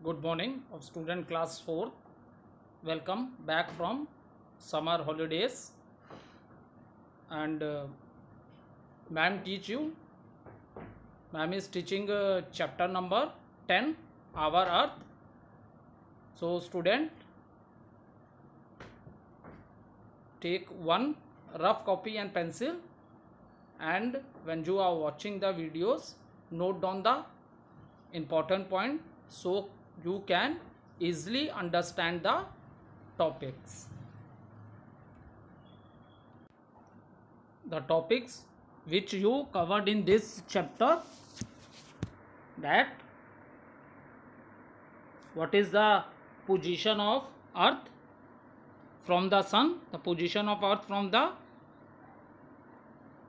Good morning of student class 4. Welcome back from summer holidays, and ma'am is teaching chapter number 10, our earth. So student, take one rough copy and pencil, and when you are watching the videos, note down the important point so you can easily understand the topics. The topics which you covered in this chapter, that what is the position of earth from the sun. The position of earth from the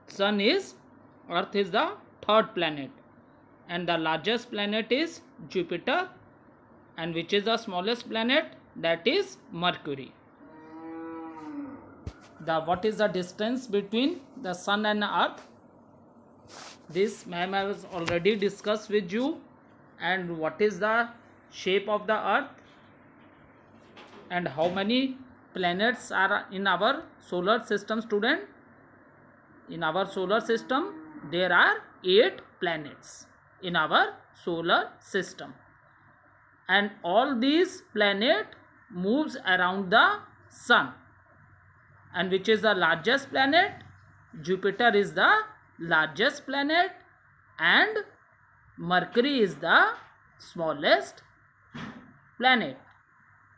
sun is, earth is the third planet, and the largest planet is Jupiter, and which is the smallest planet, that is Mercury. What is the distance between the sun and earth? This ma'am has already discussed with you. And what is the shape of the earth, and how many planets are in our solar system, student? In our solar system there are 8 planets in our solar system, and all these planet moves around the sun. And which is the largest planet? Jupiter is the largest planet, and Mercury is the smallest planet.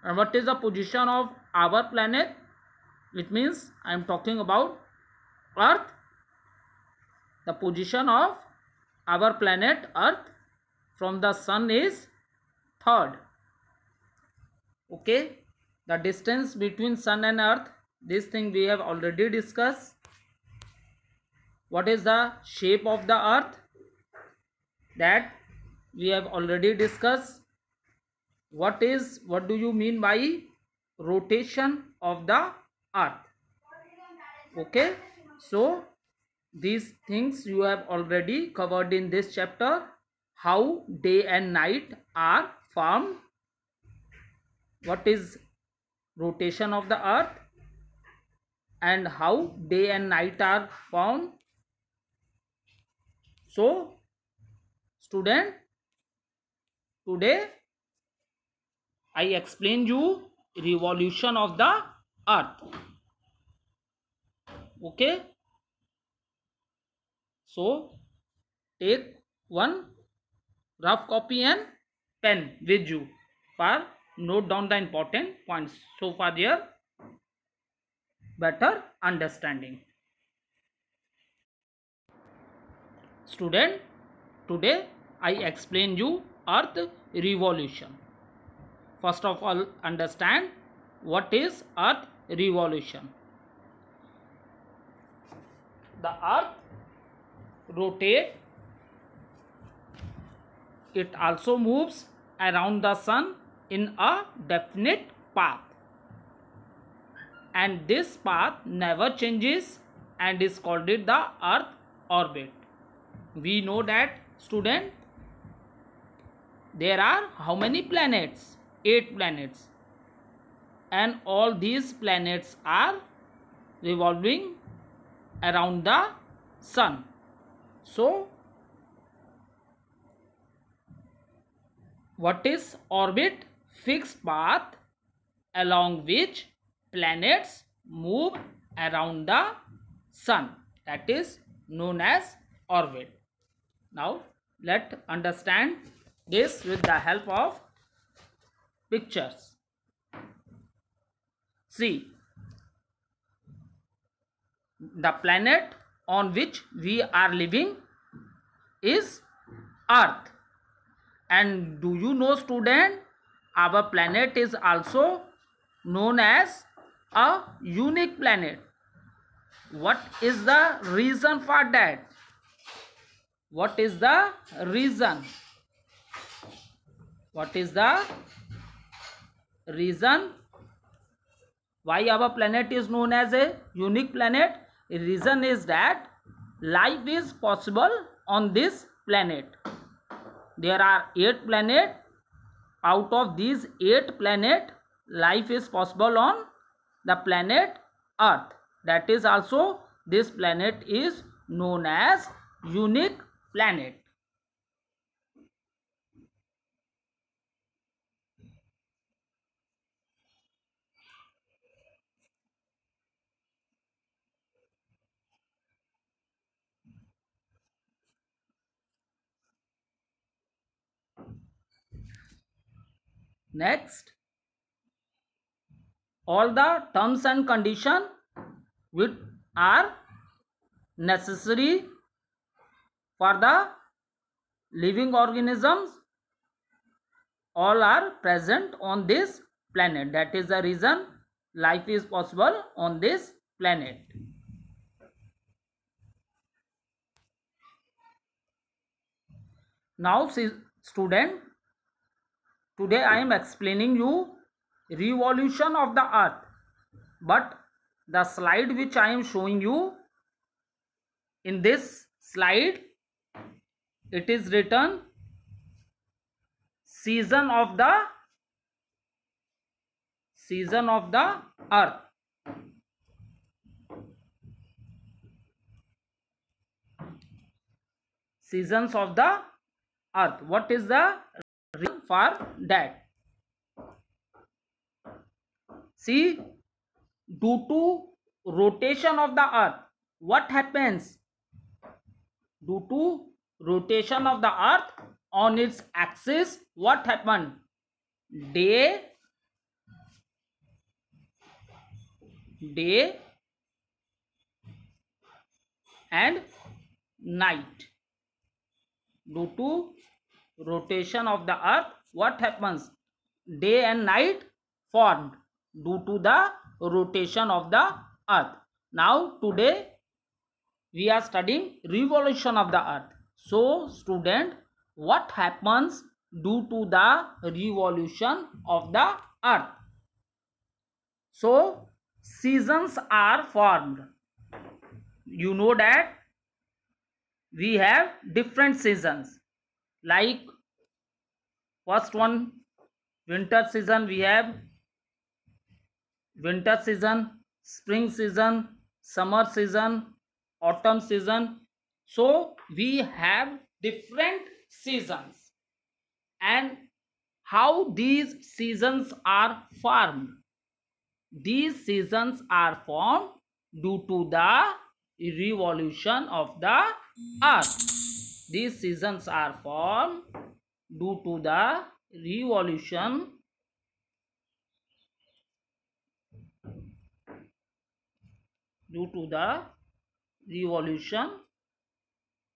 And what is the position of our planet? It means I am talking about earth. The position of our planet earth from the sun is third. Okay, the distance between sun and earth, this thing we have already discussed. What is the shape of the earth? That we have already discussed. What do you mean by rotation of the earth? Okay, so these things you have already covered in this chapter. How day and night are formed, what is rotation of the earth, and how day and night are formed. So student, today I explain you revolution of the earth. Okay, so take one rough copy and pen with you for note down the important points, so for their better understanding. Student, today I explain you earth revolution. First of all, understand what is earth revolution. The earth rotates. It also moves around the sun in a definite path, and this path never changes and is called it the earth orbit. We know that, student, there are how many planets? 8 planets, and all these planets are revolving around the sun. So what is orbit? Fixed path along which planets move around the sun, that is known as orbit. Now let's understand this with the help of pictures. See, the planet on which we are living is Earth. And do you know, student, our planet is also known as a unique planet. What is the reason for that? What is the reason? What is the reason why our planet is known as a unique planet? The reason is that life is possible on this planet. There are 8 planets out of these 8 planets, life is possible on the planet Earth. That is also, this planet is known as unique planet. Next, all the terms and conditions which are necessary for the living organisms, all are present on this planet. That is the reason life is possible on this planet. Now, student, today I am explaining you revolution of the earth, but the slide which I am showing you, in this slide it is written season of the earth. Seasons of the earth. What is the reason for that? See, due to rotation of the earth, what happens? Due to rotation of the earth on its axis, what happened? Day and night. Due to rotation of the earth, what happens? Day and night formed due to the rotation of the earth. Now today we are studying revolution of the earth. So student, what happens due to the revolution of the earth? So seasons are formed. You know that we have different seasons, like first one, winter season. We have winter season, spring season, summer season, autumn season. So we have different seasons, and how these seasons are formed? These seasons are formed due to the revolution of the earth. These seasons are formed due to the revolution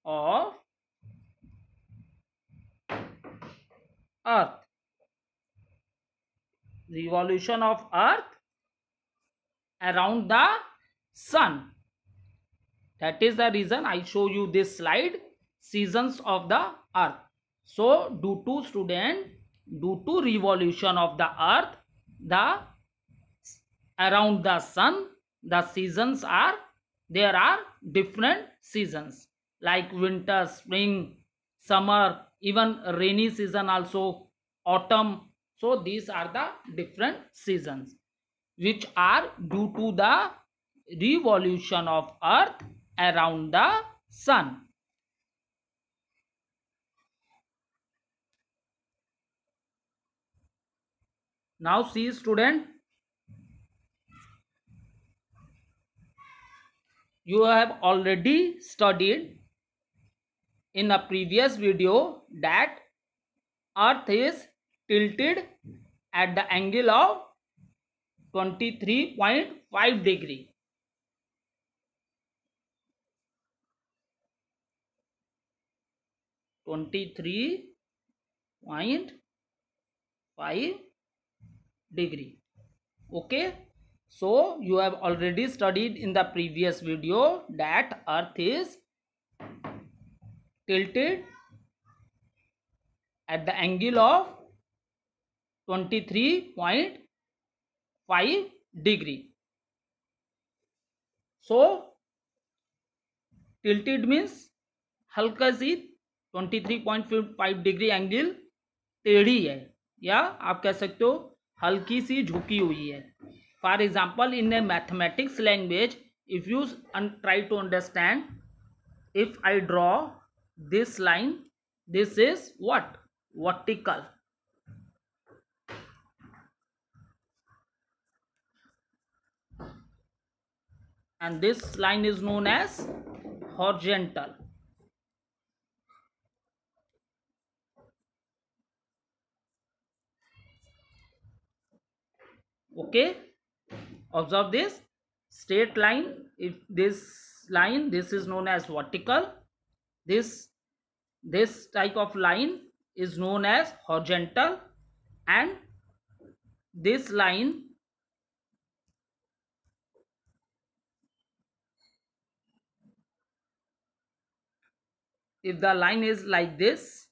of earth. Revolution of earth around the sun. That is the reason I show you this slide, seasons of the earth. So due to revolution of the earth, around the sun, the seasons are, there are different seasons like winter, spring, summer, even rainy season also, autumn. So these are the different seasons which are due to the revolution of earth around the sun. Now see student, you have already studied in a previous video that earth is tilted at the angle of 23.5 degree. Degree. Okay, so you have already studied in the previous video that earth is tilted at the angle of 23.5 degree. So tilted means हल्का सी 23.5 degree angle टेढ़ी है, या आप कह सकते हो हल्की सी झुकी हुई है. For example in a mathematics language if you try to understand, if I draw this line, this is what? Vertical. And this line is known as horizontal. Okay, observe this straight line. If this line, this is known as vertical. This type of line is known as horizontal, and this line, if the line is like this,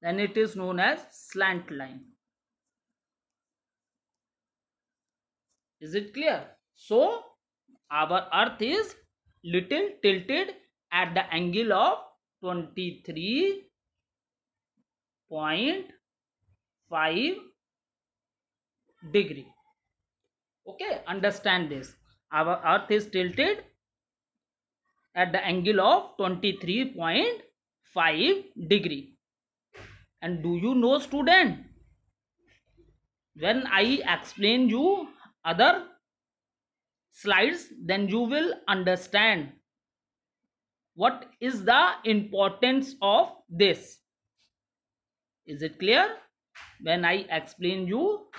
then it is known as slant line. Is it clear? So our earth is little tilted at the angle of 23.5 degree. Okay, understand this. Our earth is tilted at the angle of 23.5 degree. And do you know, student, when I explain you other slides, then you will understand what is the importance of this. Is it clear? When I explain you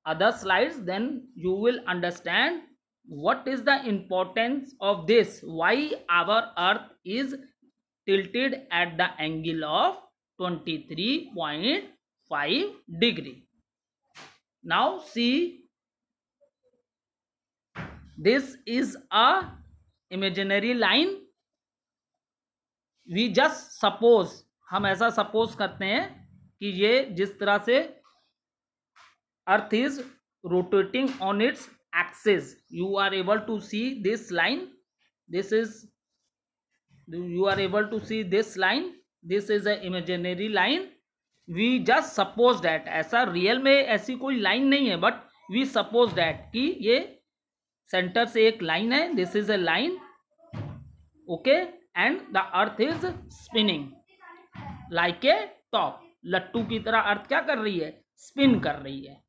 other slides, then you will understand what is the importance of this, why our earth is tilted at the angle of 23.5 degree. Now see, this is a imaginary line. We just suppose, हम ऐसा suppose करते हैं कि ये जिस तरह से earth is rotating on its axis, you are able to see this line. This is, you are able to see this line. This is a imaginary line. We just suppose that, ऐसा real में ऐसी कोई line नहीं है, but we suppose that कि ये centre से एक लाइन है. This is a line. Okay, and the earth is spinning like a top. लट्टू की तरह अर्थ क्या कर रही है? स्पिन कर रही है.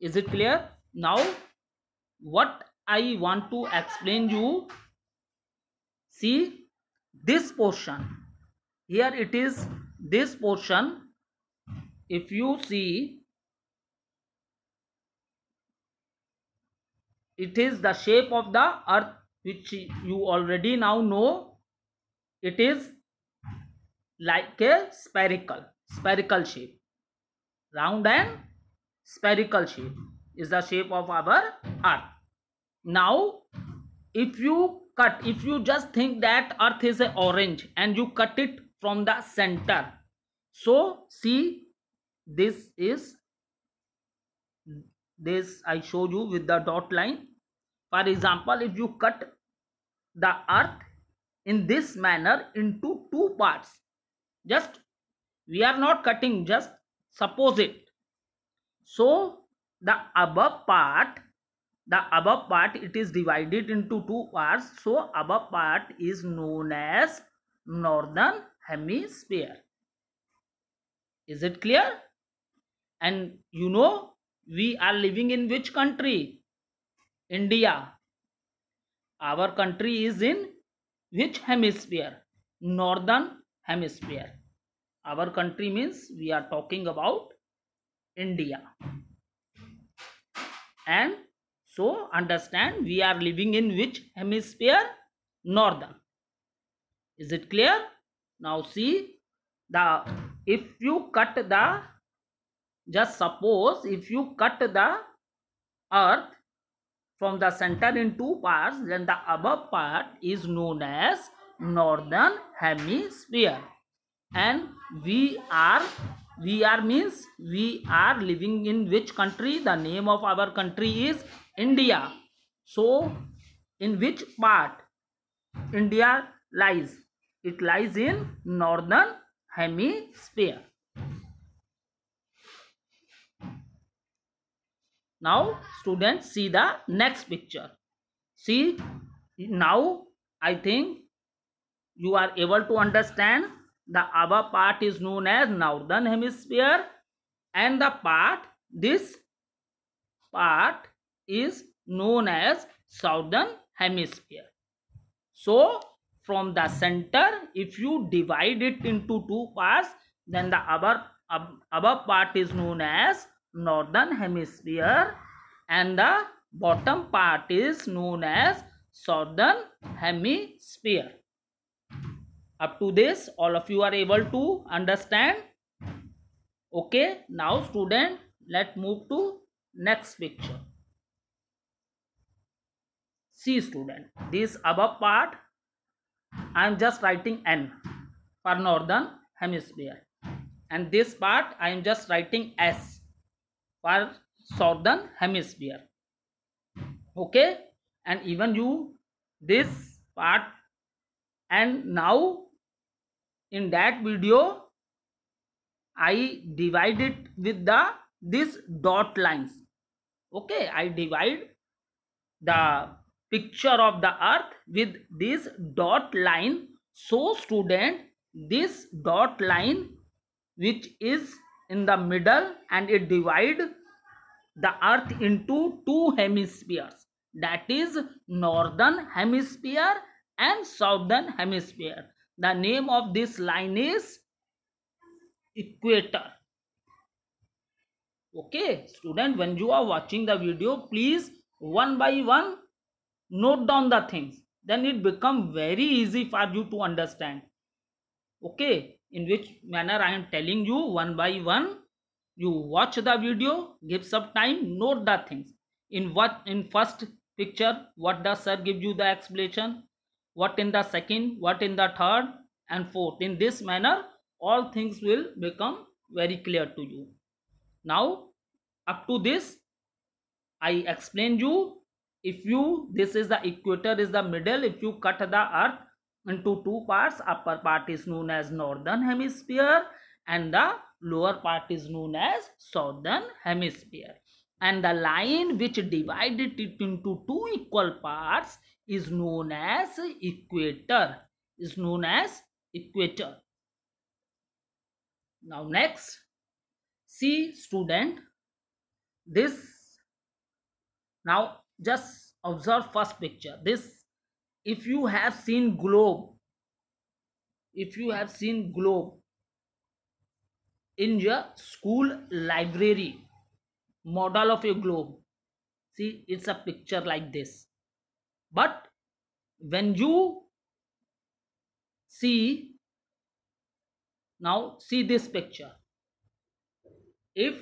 Is it clear? Now what I want to explain you, see this portion here, it is this portion. If you see, it is the shape of the earth, which you already now know. It is like a spherical shape. Round and spherical shape is the shape of our earth. Now if you just think that earth is a orange and you cut it from the center, so see, this I show you with the dot line. For example, if you cut the earth in this manner into two parts, just, we are not cutting, just suppose it. So the above part, it is divided into two parts. So above part is known as northern hemisphere. Is it clear? And you know, we are living in which country? India. Our country is in which hemisphere? Northern hemisphere. Our country means we are talking about India. And so understand, we are living in which hemisphere? Northern. Is it clear? Now see, if you cut the, just suppose if you cut the earth from the center in two parts, then the above part is known as northern hemisphere. And we are means we are living in which country? The name of our country is India. So in which part India lies? It lies in northern hemisphere. Now students, see the next picture. See, now I think you are able to understand the above part is known as northern hemisphere, and the part, this part is known as southern hemisphere. So from the center, if you divide it into two parts, then the above part is known as northern hemisphere, and the bottom part is known as southern hemisphere. Up to this, all of you are able to understand? Okay, now student, let's move to next picture. See student, this above part I am just writing N for northern hemisphere, and this part I am just writing S for southern hemisphere. Okay, and even you this part, and now in that video I divide it with the this dot lines. Okay, I divide the picture of the earth with this dot line. So student, this dot line which is in the middle, and it divide the earth into two hemispheres, that is northern hemisphere and southern hemisphere. The name of this line is equator. Okay student, when you are watching the video, please one by one note down the things, then it become very easy for you to understand. Okay, in which manner I am telling you one by one. You watch the video, give some time, note the things. In first picture, what does sir give you the explanation, what in the second, what in the third and fourth. In this manner all things will become very clear to you. Now up to this I explained you. If you, this is the equator is the middle, if you cut the earth into two parts, upper part is known as northern hemisphere and the lower part is known as southern hemisphere, and the line which divided it into two equal parts is known as equator, is known as equator. Now next, see student, this, now just observe first picture. This, if you have seen globe, if you have seen globe in your school library, model of a globe, see it's a picture like this. But when you see, now see this picture, if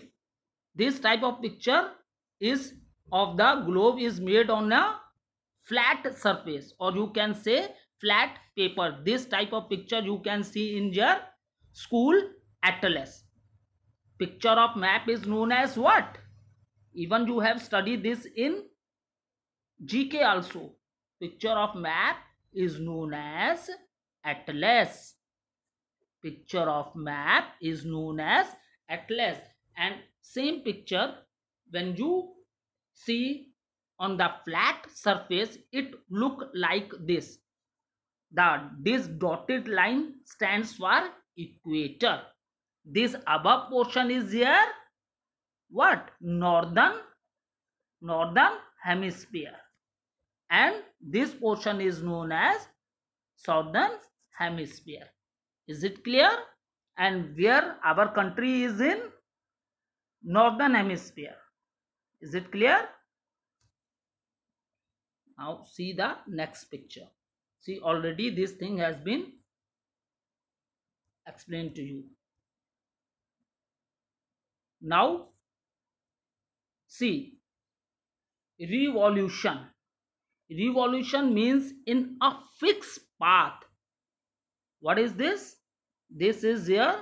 this type of picture is of the globe is made on a flat surface, or you can say flat paper, this type of picture you can see in your school atlas. Picture of map is known as what? Even you have studied this in GK also. Picture of map is known as atlas. Picture of map is known as atlas. And same picture, when you see on the flat surface, it look like this. This dotted line stands for equator. This above portion is here what? Northern hemisphere, and this portion is known as southern hemisphere. Is it clear? And where our country is in northern hemisphere. Is it clear? Now see the next picture. See, already this thing has been explained to you. Now see, revolution. Revolution means in a fixed path. What is this? This is here,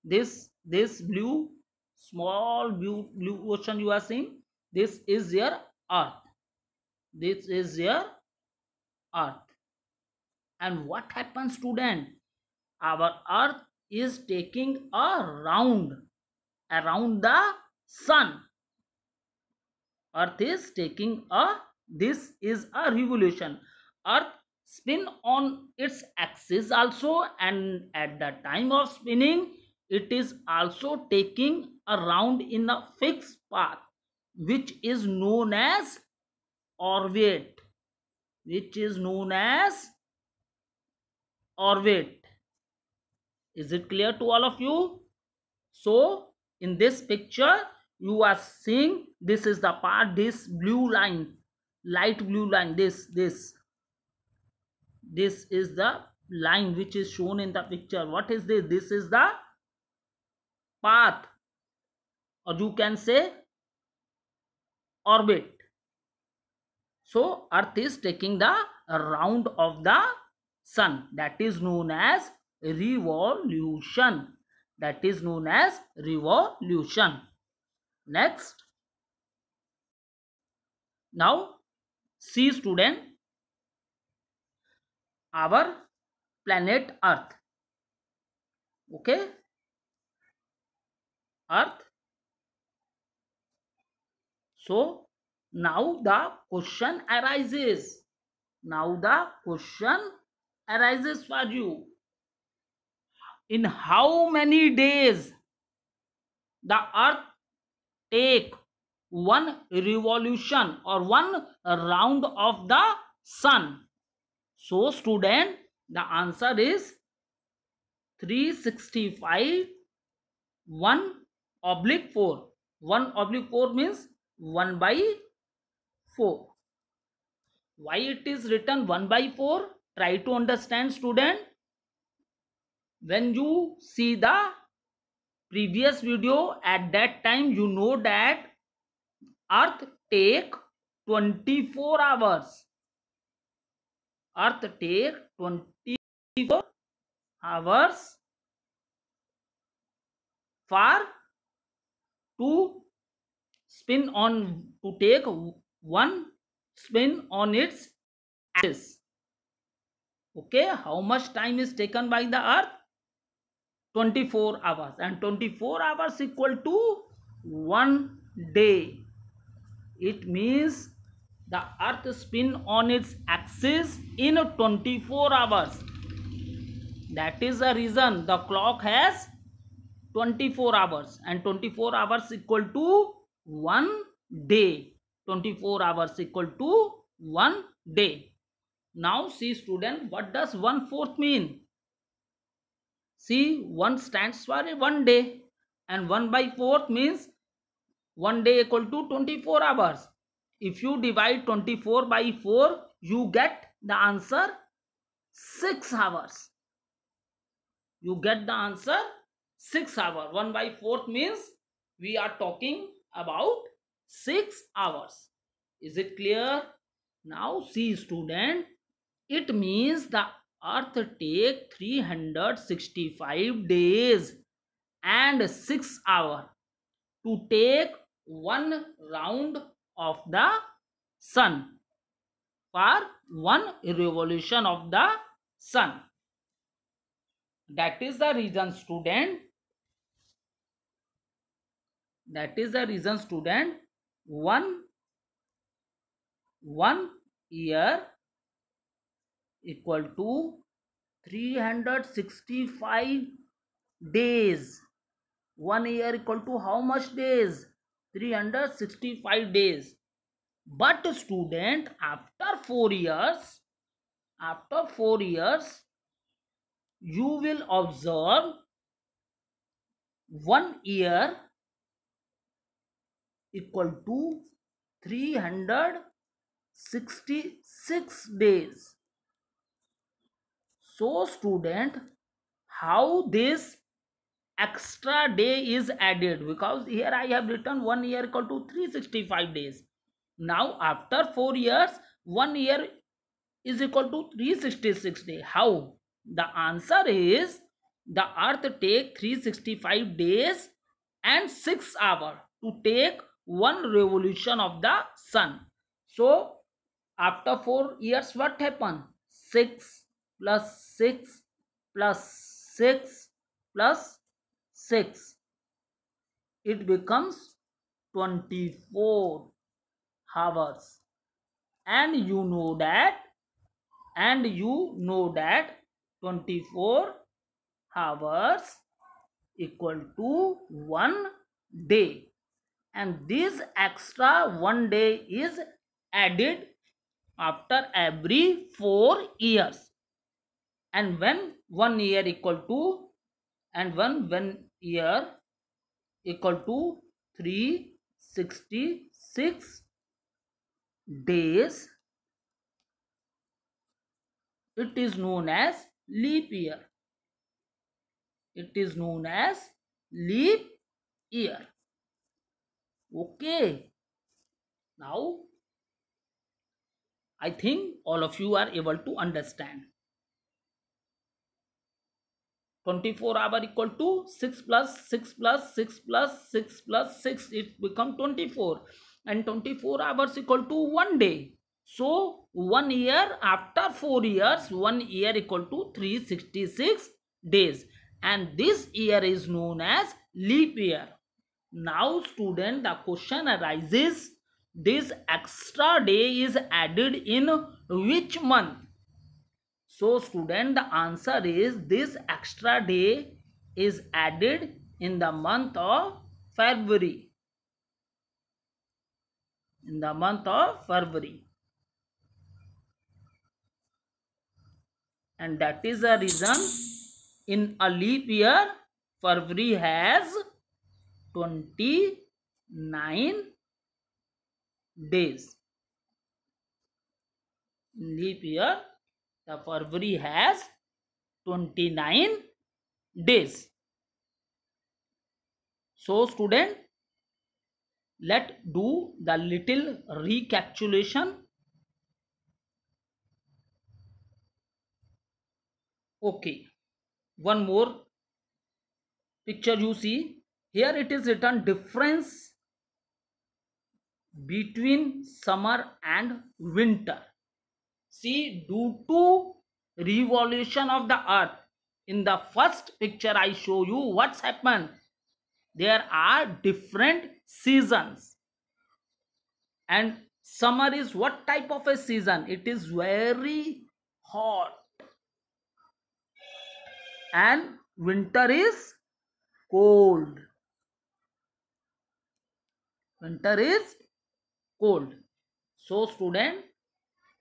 this blue, small blue ocean you are seeing, this is your earth, this is your earth. And what happens student? Our earth is taking a round around the sun. Earth is taking this is a revolution. Earth spin on its axis also, and at the time of spinning it is also taking a round in a fixed path, which is known as orbit, which is known as orbit. Is it clear to all of you? So in this picture you are seeing, this is the part, this blue line, light blue line, this is the line which is shown in the picture. What is this? This is the path, or you can say orbit. So earth is taking the round of the sun, that is known as revolution. That is known as revolution. Next, now see student, our planet earth. Okay, earth. So now the question arises. Now the question arises for you. In how many days the earth take one revolution or one round of the sun? So student, the answer is 365 1 oblique 4. 1 oblique 4 means 1 by 4. Why it is written 1 by 4? Try to understand student. When you see the previous video, at that time you know that earth take 24 hours. Earth take 24 hours for to spin on, to take one spin on its axis. Okay, how much time is taken by the earth? 24 hours, and 24 hours equal to 1 day. It means the earth spin on its axis in 24 hours. That is the reason the clock has 24 hours, and 24 hours equal to 1 day. 24 hours equal to 1 day. Now see student, what does 1/4 mean? See, 1 stands for 1 day, and 1 by 4 means 1 day equal to 24 hours. If you divide 24 by 4, you get the answer 6 hours. You get the answer 6 hours. 1 by 4 means we are talking about 6 hours. Is it clear? Now see student, it means the earth take 365 days and 6 hours to take one round of the sun, for one revolution of the sun. That is the reason student, that is the reason student, one year equal to 365 days. 1 year equal to how much days? 365 days. But student, after 4 years, you will observe 1 year equal to 366 days. So student, how this extra day is added? Because here I have written 1 year equal to 365 days. Now after 4 years, 1 year is equal to 366 days. How? The answer is, the earth take 365 days and 6 hours to take one revolution of the sun. So after 4 years, what happened? 6 plus 6 plus 6 plus 6. It becomes 24. hours. And you know that 24 hours equal to 1 day, and this extra 1 day is added after every 4 years. And when 1 year equal to and one year equal to 366 days, it is known as leap year. It is known as leap year. Okay. Now, I think all of you are able to understand. 24 hour equal to 6 plus 6 plus 6 plus 6 plus 6. It become 24. And 24 hours equal to 1 day. So, 1 year after 4 years, 1 year equal to 366 days. And this year is known as leap year. Now, student, the question arises, this extra day is added in which month? So, student, the answer is this extra day is added in the month of February. In the month of February. And that is the reason in a leap year, February has 29 days. In leap year, the February has 29 days. So, student, let's do the little recapitulation. Okay, one more picture you see. Here it is written difference between summer and winter. See, due to revolution of the earth, in the first picture I show you what's happened. There are different seasons. And summer is what type of a season? It is very hot. And winter is cold. Winter is cold. So, student,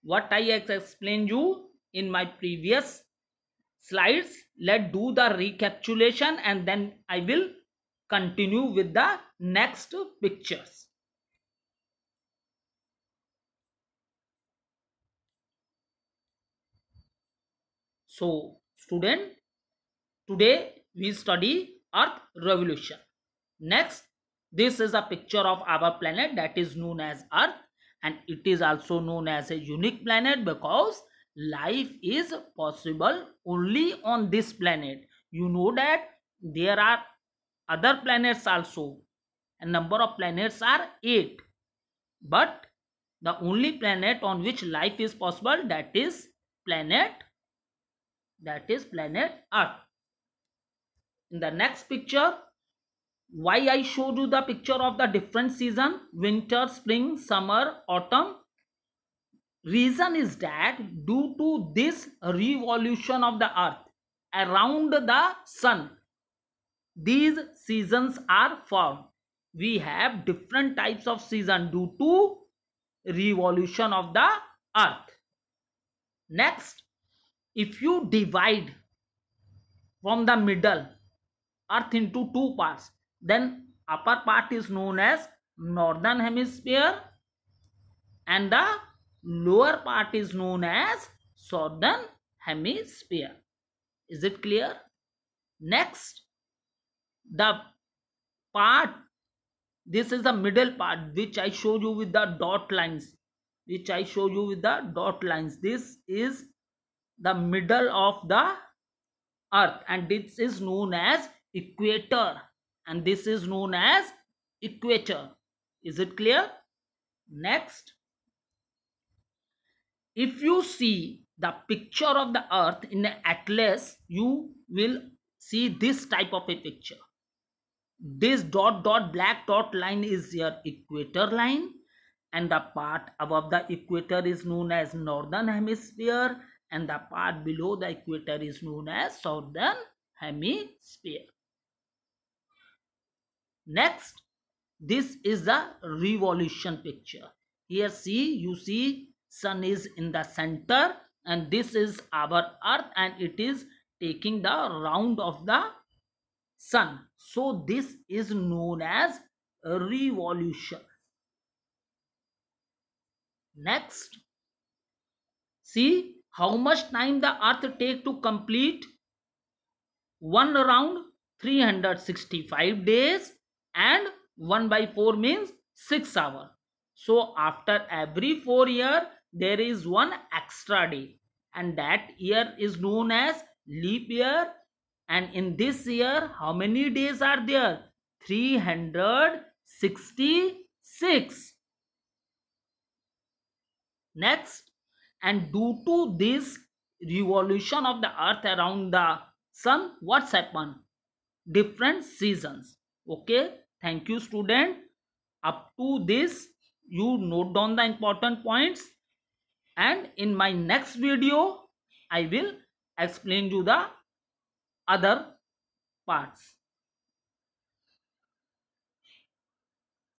what I explained you in my previous slides, let's do the recapitulation and then I will continue with the next pictures. So, student, today we study Earth revolution. Next, this is a picture of our planet that is known as Earth, and it is also known as a unique planet because life is possible only on this planet. You know that there are other planets also, and number of planets are 8, but the only planet on which life is possible, that is planet Earth. In the next picture, why I showed you the picture of the different season, winter, spring, summer, autumn. Reason is that due to this revolution of the earth around the sun, these seasons are formed. We have different types of season due to revolution of the earth. Next, if you divide from the middle earth into two parts, then upper part is known as northern hemisphere and the lower part is known as southern hemisphere. Is it clear? Next, the part, this is the middle part which I showed you with the dot lines. This is the middle of the earth and this is known as equator, and this is known as equator. Is it clear? Next, if you see the picture of the earth in the atlas, you will see this type of a picture. This black dot line is your equator line, and the part above the equator is known as northern hemisphere, and the part below the equator is known as southern hemisphere. Next, this is the revolution picture. Here see, you see sun is in the center and this is our earth and it is taking the round of the sun. So this is known as a revolution. Next, see how much time the earth take to complete one round. 365 days, and 1 by 4 means 6 hours. So after every 4 year there is one extra day, and that year is known as leap year. And in this year, how many days are there? 366. Next, and due to this revolution of the earth around the sun, what's happened? Different seasons. Okay, thank you student. Up to this you note down the important points, and in my next video I will explain you the other parts.